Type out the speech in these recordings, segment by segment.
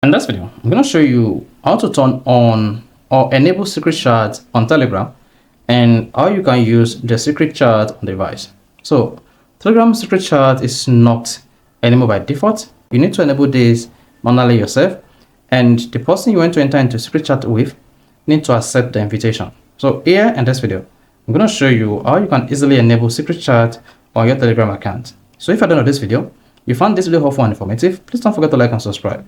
In this video, I'm going to show you how to turn on or enable secret chat on Telegram and how you can use the secret chat on the device. So, Telegram secret chat is not enabled by default. You need to enable this manually yourself, and the person you want to enter into secret chat with need to accept the invitation. So here in this video, I'm going to show you how you can easily enable secret chat on your Telegram account. So if you're done with this video, you found this video helpful and informative, please don't forget to like and subscribe.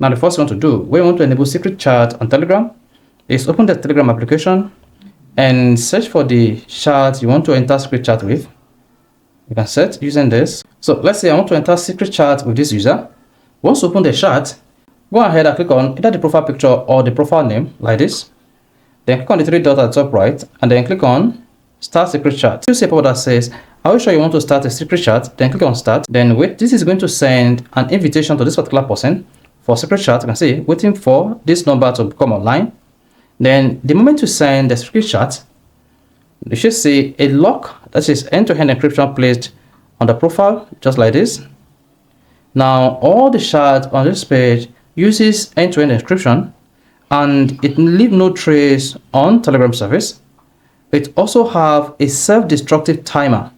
Now, the first thing to do when you want to enable secret chat on Telegram is open the Telegram application and search for the chat you want to enter secret chat with. You can search using this. So let's say I want to enter secret chat with this user. Once you open the chat, go ahead and click on either the profile picture or the profile name like this. Then click on the three dots at the top right and then click on Start Secret Chat. You see a pop that says, "Are you sure you want to start a secret chat?" Then click on Start. Then wait. This is going to send an invitation to this particular person for secret chat. You can see waiting for this number to come online. Then the moment you send the secret chat, you should see a lock, that is end-to-end encryption, placed on the profile just like this. Now all the chat on this page uses end-to-end encryption and it leaves no trace on Telegram service. It also have a self-destructive timer.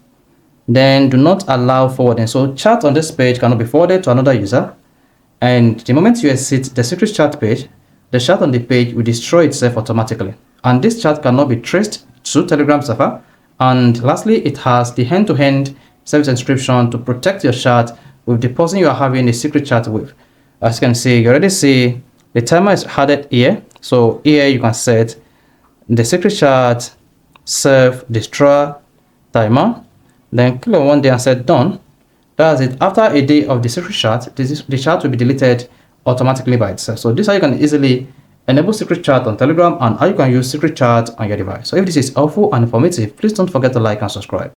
Then do not allow forwarding. So chat on this page cannot be forwarded to another user. And the moment you exit the secret chat page, the chat on the page will destroy itself automatically. And this chat cannot be traced to Telegram server. And lastly, it has the end-to-end service encryption to protect your chat with the person you are having a secret chat with. As you can see, you already see the timer is added here. So here you can set the secret chat self-destroy timer. Then click on one day and set done. That's it. After a day of the secret chat, the chat will be deleted automatically by itself. So this is how you can easily enable secret chat on Telegram and how you can use secret chat on your device. So if this is helpful and informative, please don't forget to like and subscribe.